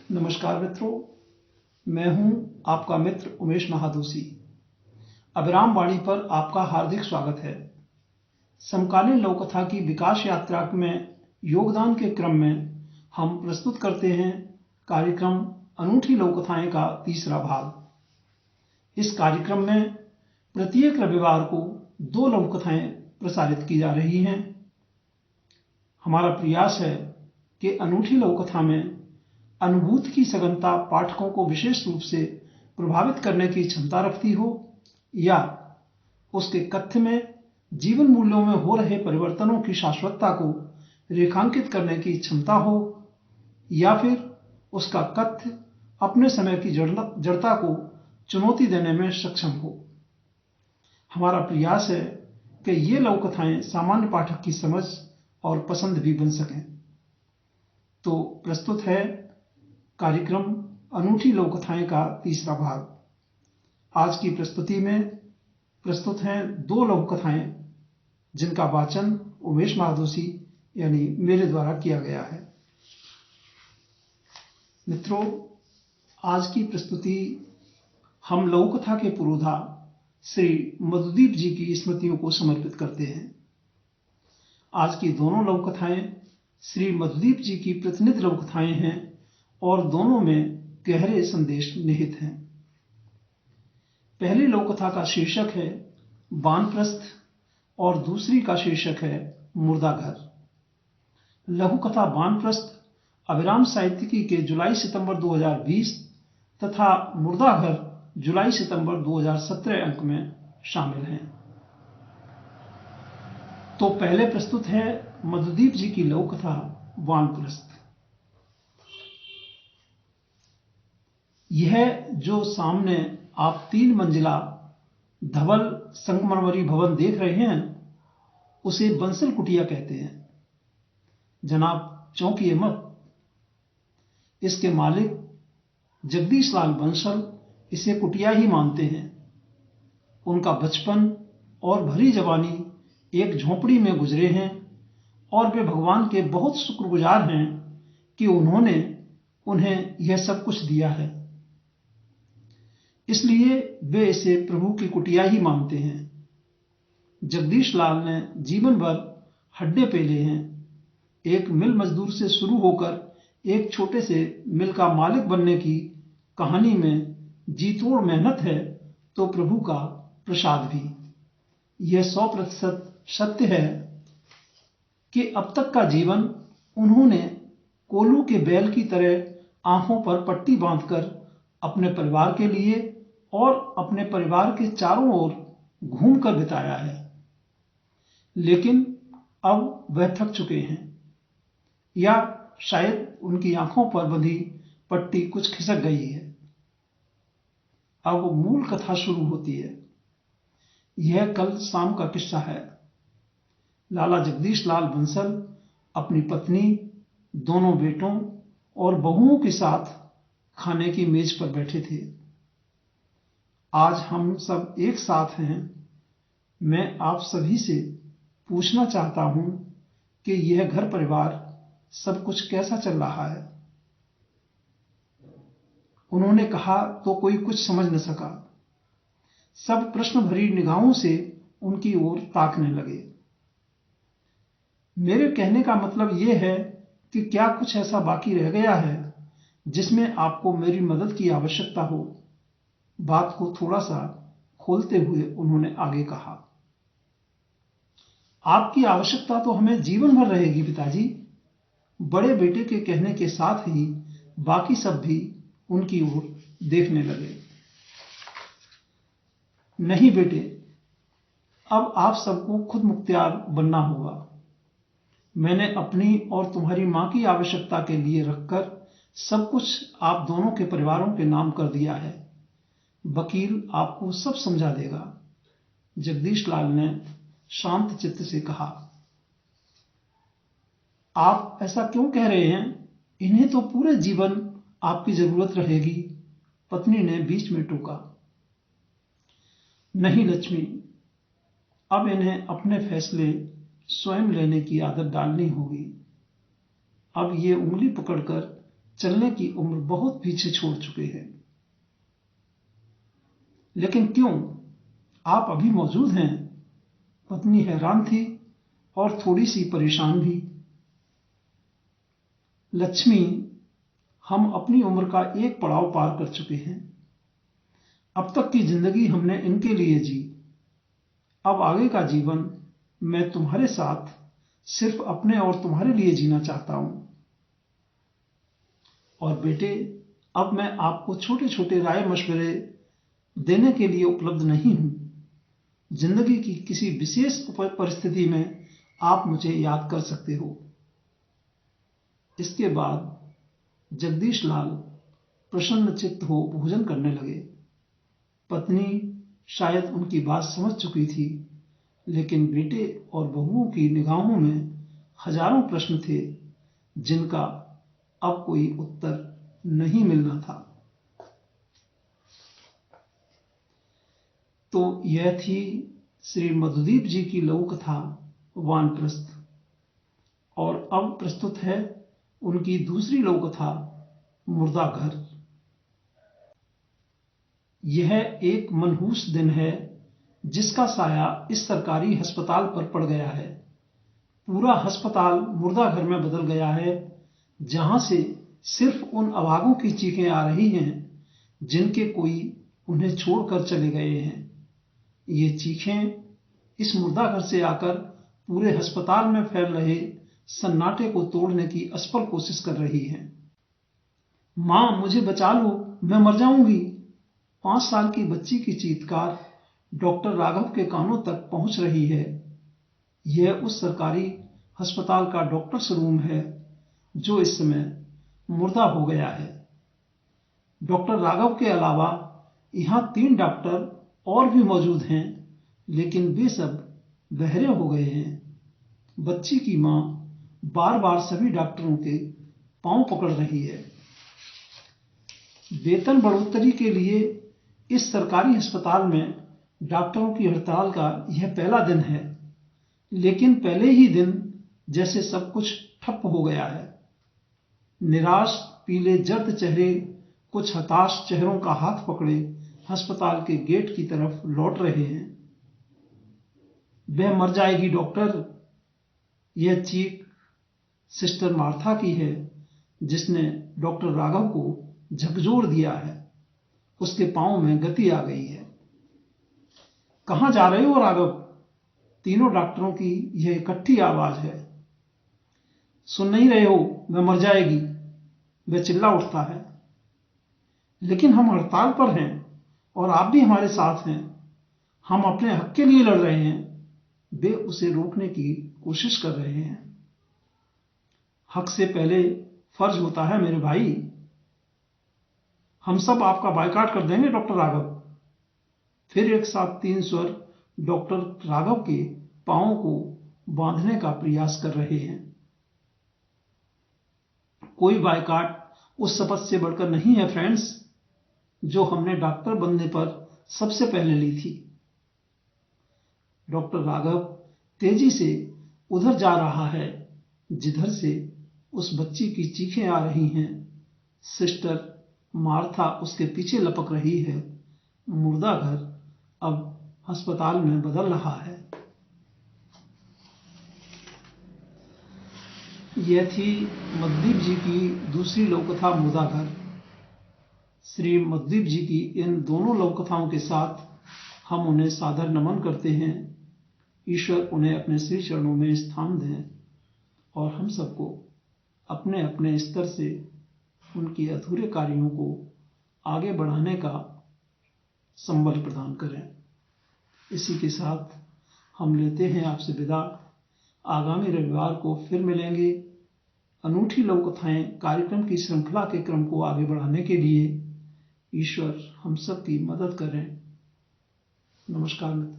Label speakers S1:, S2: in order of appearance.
S1: नमस्कार मित्रों, मैं हूं आपका मित्र उमेश महादोशी। अभिराम वाणी पर आपका हार्दिक स्वागत है। समकालीन लोककथा की विकास यात्रा में योगदान के क्रम में हम प्रस्तुत करते हैं कार्यक्रम अनूठी लोककथाएं का तीसरा भाग। इस कार्यक्रम में प्रत्येक रविवार को 2 लोककथाएं प्रसारित की जा रही हैं। हमारा प्रयास है कि अनूठी लोककथा में अनुभूति की सघनता पाठकों को विशेष रूप से प्रभावित करने की क्षमता रखती हो, या उसके कथ्य में जीवन मूल्यों में हो रहे परिवर्तनों की शाश्वतता को रेखांकित करने की क्षमता हो, या फिर उसका कथ्य अपने समय की जड़ता को चुनौती देने में सक्षम हो। हमारा प्रयास है कि ये लोककथाएं सामान्य पाठक की समझ और पसंद भी बन सकें। तो प्रस्तुत है कार्यक्रम अनूठी लोककथाएं का तीसरा भाग। आज की प्रस्तुति में प्रस्तुत हैं 2 लोककथाएं जिनका वाचन उमेश महादोशी यानी मेरे द्वारा किया गया है। मित्रों, आज की प्रस्तुति हम लोककथा के पुरोधा श्री मधुदीप जी की स्मृतियों को समर्पित करते हैं। आज की दोनों लोककथाएं श्री मधुदीप जी की प्रतिनिधि लोककथाएं हैं और दोनों में गहरे संदेश निहित हैं। पहली लोककथा का शीर्षक है वानप्रस्थ और दूसरी का शीर्षक है मुर्दा घर। लघुकथा वानप्रस्थ अभिराम साहित्यिकी के जुलाई-सितंबर 2020 तथा मुर्दा घर जुलाई-सितंबर 2017 अंक में शामिल हैं। तो पहले प्रस्तुत है मधुदीप जी की लोककथा वानप्रस्थ। यह जो सामने आप 3 मंजिला धवल संगमरमरी भवन देख रहे हैं, उसे बंसल कुटिया कहते हैं। जनाब चौंकिए मत, इसके मालिक जगदीश लाल बंसल इसे कुटिया ही मानते हैं। उनका बचपन और भरी जवानी एक झोंपड़ी में गुजरे हैं और वे भगवान के बहुत शुक्रगुजार हैं कि उन्होंने उन्हें यह सब कुछ दिया है। इसलिए वे इसे प्रभु की कुटिया ही मानते हैं। जगदीश लाल ने जीवन भर हड्डे पेले हैं। एक मिल मजदूर से शुरू होकर एक छोटे से मिल का मालिक बनने की कहानी में जी तोड़ मेहनत है तो प्रभु का प्रसाद भी। यह 100% सत्य है कि अब तक का जीवन उन्होंने कोल्हू के बैल की तरह आंखों पर पट्टी बांधकर अपने परिवार के लिए और अपने परिवार के चारों ओर घूमकर बिताया है। लेकिन अब वह थक चुके हैं, या शायद उनकी आंखों पर बंधी पट्टी कुछ खिसक गई है। अब मूल कथा शुरू होती है। यह कल शाम का किस्सा है। लाला जगदीश लाल बंसल अपनी पत्नी, दोनों बेटों और बहुओं के साथ खाने की मेज पर बैठे थे। आज हम सब एक साथ हैं। मैं आप सभी से पूछना चाहता हूं कि यह घर परिवार सब कुछ कैसा चल रहा है। उन्होंने कहा तो कोई कुछ समझ न सका। सब प्रश्न भरी निगाहों से उनकी ओर ताकने लगे। मेरे कहने का मतलब यह है कि क्या कुछ ऐसा बाकी रह गया है जिसमें आपको मेरी मदद की आवश्यकता हो। बात को थोड़ा सा खोलते हुए उन्होंने आगे कहा, आपकी आवश्यकता तो हमें जीवन भर रहेगी पिताजी। बड़े बेटे के कहने के साथ ही बाकी सब भी उनकी ओर देखने लगे। नहीं बेटे, अब आप सबको खुद मुख्तियार बनना होगा। मैंने अपनी और तुम्हारी मां की आवश्यकता के लिए रखकर सब कुछ आप दोनों के परिवारों के नाम कर दिया है। वकील आपको सब समझा देगा। जगदीश लाल ने शांत चित्त से कहा। आप ऐसा क्यों कह रहे हैं? इन्हें तो पूरे जीवन आपकी जरूरत रहेगी, पत्नी ने बीच में टोका। नहीं लक्ष्मी, अब इन्हें अपने फैसले स्वयं लेने की आदत डालनी होगी। अब ये उंगली पकड़कर चलने की उम्र बहुत पीछे छोड़ चुके हैं। लेकिन क्यों आप अभी मौजूद हैं? पत्नी हैरान थी और थोड़ी सी परेशान भी। लक्ष्मी, हम अपनी उम्र का एक पड़ाव पार कर चुके हैं। अब तक की जिंदगी हमने इनके लिए जी। अब आगे का जीवन मैं तुम्हारे साथ सिर्फ अपने और तुम्हारे लिए जीना चाहता हूं। और बेटे, अब मैं आपको छोटे छोटे राय मशवरे देने के लिए उपलब्ध नहीं हूं। जिंदगी की किसी विशेष परिस्थिति में आप मुझे याद कर सकते हो। इसके बाद जगदीश लाल प्रसन्नचित्त हो भोजन करने लगे। पत्नी शायद उनकी बात समझ चुकी थी, लेकिन बेटे और बहुओं की निगाहों में हजारों प्रश्न थे जिनका अब कोई उत्तर नहीं मिलना था। तो यह थी श्री मधुदीप जी की लघु कथा वानप्रस्थ। और अब प्रस्तुत है उनकी दूसरी लघु कथा मुर्दा घर। यह एक मनहूस दिन है जिसका साया इस सरकारी अस्पताल पर पड़ गया है। पूरा अस्पताल मुर्दा घर में बदल गया है, जहां से सिर्फ उन अभागों की चीखें आ रही हैं जिनके कोई उन्हें छोड़कर चले गए हैं। ये चीखें इस मुर्दा घर से आकर पूरे अस्पताल में फैल रहे सन्नाटे को तोड़ने की असफल कोशिश कर रही हैं। मां, मुझे बचा लो, मैं मर जाऊंगी। 5 साल की बच्ची की चीत्कार डॉक्टर राघव के कानों तक पहुंच रही है। यह उस सरकारी अस्पताल का डॉक्टर्स रूम है जो इस समय मुर्दा हो गया है। डॉक्टर राघव के अलावा यहां 3 डॉक्टर और भी मौजूद हैं, लेकिन वे सब बहरे हो गए हैं। बच्ची की मां बार बार सभी डॉक्टरों के पांव पकड़ रही है। वेतन बढ़ोतरी के लिए इस सरकारी अस्पताल में डॉक्टरों की हड़ताल का यह पहला दिन है, लेकिन पहले ही दिन जैसे सब कुछ ठप हो गया है। निराश पीले जर्द चेहरे कुछ हताश चेहरों का हाथ पकड़े अस्पताल के गेट की तरफ लौट रहे हैं। वह मर जाएगी डॉक्टर। यह चीख सिस्टर मार्था की है, जिसने डॉक्टर राघव को झकझोर दिया है। उसके पांव में गति आ गई है। कहां जा रहे हो राघव? तीनों डॉक्टरों की यह इकट्ठी आवाज है। सुन नहीं रहे हो? वह मर जाएगी, वह चिल्ला उठता है। लेकिन हम हड़ताल पर हैं और आप भी हमारे साथ हैं। हम अपने हक के लिए लड़ रहे हैं। वे उसे रोकने की कोशिश कर रहे हैं। हक से पहले फर्ज होता है मेरे भाई। हम सब आपका बायकॉट कर देंगे डॉक्टर राघव। फिर एक साथ 3 स्वर डॉक्टर राघव के पांवों को बांधने का प्रयास कर रहे हैं। कोई बायकॉट उस शपथ से बढ़कर नहीं है फ्रेंड्स, जो हमने डॉक्टर बनने पर सबसे पहले ली थी। डॉक्टर राघव तेजी से उधर जा रहा है जिधर से उस बच्ची की चीखें आ रही हैं। सिस्टर मार्था उसके पीछे लपक रही है। मुर्दा घर अब अस्पताल में बदल रहा है। यह थी मधुदीप जी की दूसरी लघुकथा मुर्दा घर। श्री मधुदीप जी की इन दोनों लघुकथाओं के साथ हम उन्हें सादर नमन करते हैं। ईश्वर उन्हें अपने श्री चरणों में स्थान दें और हम सबको अपने अपने स्तर से उनके अधूरे कार्यों को आगे बढ़ाने का संबल प्रदान करें। इसी के साथ हम लेते हैं आपसे विदा। आगामी रविवार को फिर मिलेंगे। अनूठी लघुकथाएं कार्यक्रम की श्रृंखला के क्रम को आगे बढ़ाने के लिए ईश्वर हम सब की मदद करें। नमस्कार मित्रों।